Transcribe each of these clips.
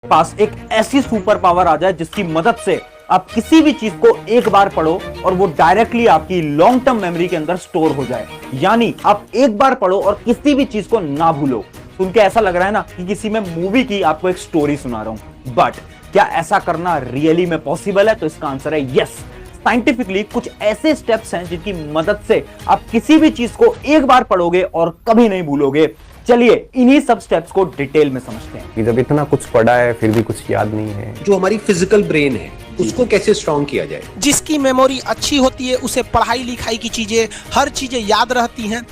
पास एक ऐसी super power आ जाए जिसकी मदद से आप किसी भी चीज को एक बार पढ़ो और वो डायरेक्टली आपकी लॉन्ग टर्म मेमोरी के अंदर स्टोर हो जाए। यानी आप एक बार पढ़ो और किसी भी चीज को ना भूलो। सुन के ऐसा लग रहा है ना कि किसी में मूवी की आपको एक स्टोरी सुना रहा हूं, बट क्या ऐसा करना रियली में पॉसिबल है? तो इसका आंसर है यस। साइंटिफिकली कुछ ऐसे स्टेप्स हैं जिनकी मदद से आप किसी भी चीज को एक बार पढ़ोगे और कभी नहीं भूलोगे। चलिए इन्हीं सब स्टेप्स को डिटेल में समझते हैं। जब इतना कुछ पढ़ा है फिर भी कुछ याद नहीं है। जो हमारी फिजिकल ब्रेन है उसको कैसे स्ट्रॉन्ग किया जाए? जिसकी मेमोरी अच्छी होती है उसे पढ़ाई लिखाई की चीजें, हर चीजें याद रहती हैं।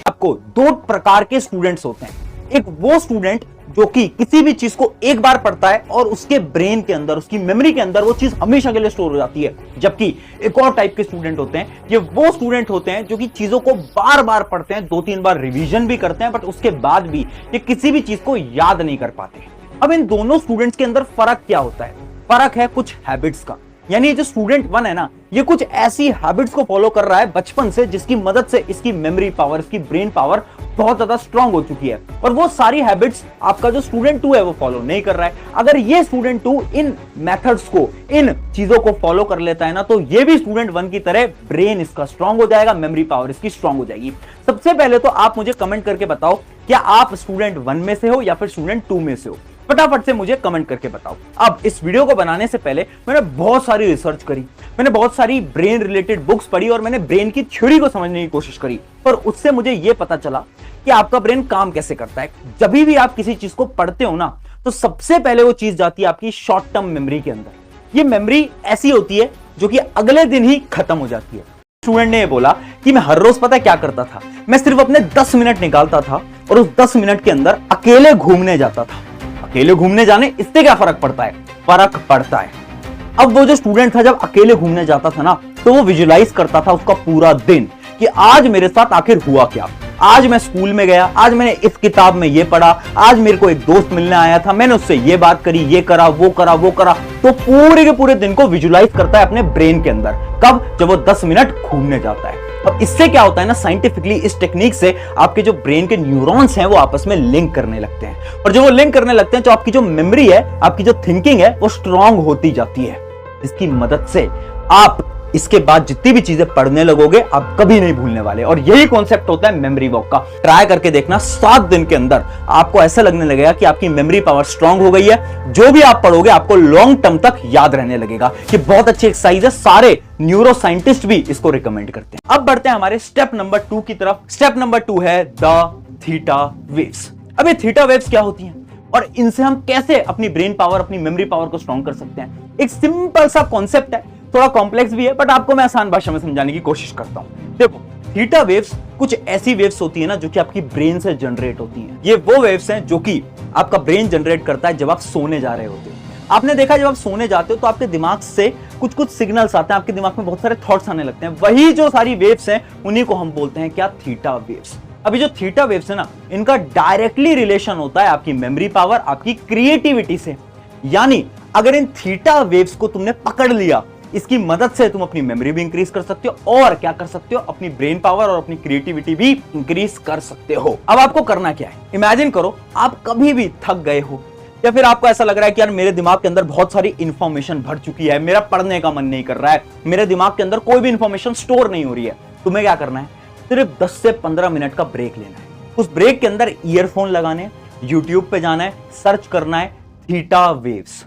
आपको दो प्रकार के स्टूडेंट्स होते हैं। एक वो स्टूडेंट जो कि किसी भी चीज को एक बार पढ़ता है और उसके ब्रेन के अंदर, उसकी मेमोरी के अंदर वो चीज हमेशा के लिए स्टोर हो जाती है। जबकि एक और टाइप के स्टूडेंट होते हैं, ये वो स्टूडेंट होते हैं जो कि चीजों को बार बार पढ़ते हैं, 2-3 बार रिवीजन भी करते हैं, बट उसके बाद भी ये किसी भी चीज को याद नहीं कर पाते। अब इन दोनों स्टूडेंट्स के अंदर फर्क क्या होता है? फर्क है कुछ हैबिट्स का। यानी जो स्टूडेंट 1 है ना, ये कुछ ऐसी हैबिट्स को फॉलो कर रहा है बचपन से जिसकी मदद से इसकी मेमोरी पावर, इसकी ब्रेन पावर बहुत ज्यादा स्ट्रांग हो चुकी है। और वो सारी हैबिट्स आपका जो स्टूडेंट 2 है वो फॉलो नहीं कर रहा है। अगर ये स्टूडेंट 2 इन मेथड्स को, इन चीजों को फॉलो कर लेता है ना, तो ये भी स्टूडेंट 1 की तरह ब्रेन इसका स्ट्रांग हो जाएगा, मेमोरी पावर इसकी स्ट्रांग हो जाएगी। सबसे पहले तो आप मुझे कमेंट करके बताओ, क्या आप स्टूडेंट 1 में से हो या फिर स्टूडेंट 2 में से हो? फटाफट से मुझे कमेंट करके बताओ। अब इस वीडियो को बनाने से पहले मैंने बहुत सारी रिसर्च करी, मैंने बहुत सारी ब्रेन रिलेटेड बुक्स पढ़ी और मैंने ब्रेन की थ्योरी को समझने की कोशिश करी। पर उससे मुझे यह पता चला कि आपका ब्रेन काम कैसे करता है। जब भी आप किसी चीज को पढ़ते हो ना, तो सबसे पहले वो चीज जाती है आपकी शॉर्ट टर्म मेमोरी के अंदर। ये मेमोरी ऐसी होती है जो कि अगले दिन ही खत्म हो जाती है। स्टूडेंट ने बोला कि मैं हर रोज पता क्या करता था, मैं सिर्फ अपने 10 मिनट निकालता था और उस 10 मिनट के अंदर अकेले घूमने जाता था। अकेले घूमने जाने इससे क्या फर्क पड़ता है? फर्क पड़ता है। अब वो जो स्टूडेंट था, जब अकेले घूमने जाता था ना, तो वो विजुलाइज करता था उसका पूरा दिन कि आज मेरे साथ आखिर हुआ क्या। आज मैं स्कूल में गया, आज मैंने इस किताब में ये पढ़ा, आज मेरे को एक दोस्त मिलने आया था, मैंने उससे ये बात करी, ये करा, वो करा, वो करा। तो पूरे के पूरे दिन को विजुलाइज करता है अपने ब्रेन के अंदर। कब? जब वो 10 मिनट घूमने जाता है। अब इससे क्या होता है ना, साइंटिफिकली इस टेक्निक से आपके जो ब्रेन के न्यूरॉन्स हैं वो आपस में लिंक करने लगते हैं, और जब वो लिंक करने लगते हैं तो आपकी जो मेमोरी है, आपकी जो थिंकिंग है, वो स्ट्रांग होती जाती है। इसकी मदद से आप इसके बाद जितनी भी चीजें पढ़ने लगोगे आप कभी नहीं भूलने वाले। और यही कॉन्सेप्ट होता है मेमोरी वॉक का। ट्राई करके देखना, 7 दिन के अंदर आपको ऐसा लगने लगेगा कि आपकी मेमोरी पावर स्ट्रांग हो गई है। जो भी आप पढ़ोगे आपको लॉन्ग टर्म तक याद रहने लगेगा। ये बहुत अच्छी एक्सरसाइज है, सारे न्यूरो साइंटिस्ट भी इसको रिकमेंड करते हैं। अब बढ़ते हैं हमारे स्टेप नंबर 2 की तरफ। स्टेप नंबर 2 है द थीटा वेव्स। अब ये थीटा वेव्स क्या होती हैं और इनसे हम कैसे अपनी ब्रेन पावर, अपनी मेमोरी पावर को स्ट्रांग कर सकते हैं? एक सिंपल सा कॉन्सेप्ट है, थोड़ा कॉम्प्लेक्स भी है, बट आपको मैं आसान भाषा में समझाने की कोशिश करता हूं। देखो, थीटा वेव्स कुछ ऐसी वेव्स होती है ना जो कि आपकी ब्रेन से जनरेट होती हैं। ये वो वेव्स हैं जो कि आपका ब्रेन जनरेट करता है जब आप सोने जा रहे होते हो। आपने देखा, जब आप सोने जाते हो तो आपके दिमाग से कुछ कुछ सिग्नल्स आते हैं, आपके दिमाग में बहुत सारे थॉट्स आने लगते हैं। वही जो सारी वेव्स हैं उन्हीं को हम बोलते हैं क्या? Theta waves. अभी जो थीटा वेव्स है ना, इनका डायरेक्टली रिलेशन होता है आपकी मेमोरी पावर, आपकी क्रिएटिविटी से। यानी अगर इन थीटा वेव्स को तुमने पकड़ लिया, इसकी मदद से तुम अपनी मेमोरी भी इंक्रीज कर सकते हो और क्या कर सकते हो? अपनी ब्रेन पावर और अपनी क्रिएटिविटी भी इंक्रीज कर सकते हो। अब आपको करना क्या है? इमेजिन करो आप कभी भी थक गए हो, या फिर आपको ऐसा लग रहा है कि यार मेरे दिमाग के अंदर बहुत सारी इंफॉर्मेशन भर चुकी है, मेरा पढ़ने का मन नहीं कर रहा है, मेरे दिमाग के अंदर कोई भी इंफॉर्मेशन स्टोर नहीं हो रही है। तुम्हें क्या करना है? सिर्फ 10 से 15 मिनट का ब्रेक लेना है। उस ब्रेक के अंदर ईयरफोन लगाने, यूट्यूब पे जाना है, सर्च करना है थीटा वेव्स।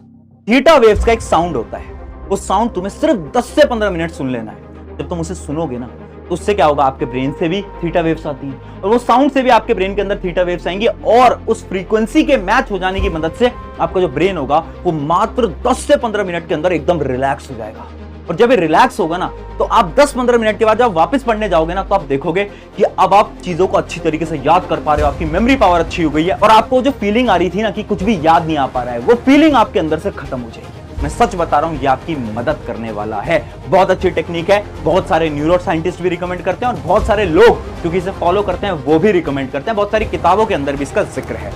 थीटा वेव्स का एक साउंड होता है, वो साउंड तुम्हें सिर्फ 10 से 15 मिनट सुन लेना है। जब तुम उसे सुनोगे ना, तो उससे क्या होगा? आपके ब्रेन से भी थीटा वेव्स आती हैं और वो साउंड से भी आपके ब्रेन के अंदर थीटा वेव्स आएंगी, और उस फ्रीक्वेंसी के मैच हो जाने की मदद से आपका जो ब्रेन होगा वो मात्र 10 से 15 मिनट के अंदर एकदम रिलैक्स हो जाएगा। और जब ये रिलैक्स होगा ना, तो आप 10-15 मिनट के बाद जब वापस पढ़ने जाओगे ना, तो आप देखोगे कि अब आप चीजों को अच्छी तरीके से याद कर पा रहे हो, आपकी मेमोरी पावर अच्छी हो गई है, और आपको जो फीलिंग आ रही थी ना कि कुछ भी याद नहीं आ पा रहा है, वो फीलिंग आपके अंदर से खत्म हो जाएगी। मैं सच बता रहा हूं, ये आपकी मदद करने वाला है। बहुत अच्छी टेक्निक है, बहुत सारे न्यूरो साइंटिस्ट भी रिकमेंड करते हैं और बहुत सारे लोग क्योंकि इसे फॉलो करते हैं वो भी रिकमेंड करते हैं। बहुत सारी किताबों के अंदर भी इसका जिक्र है।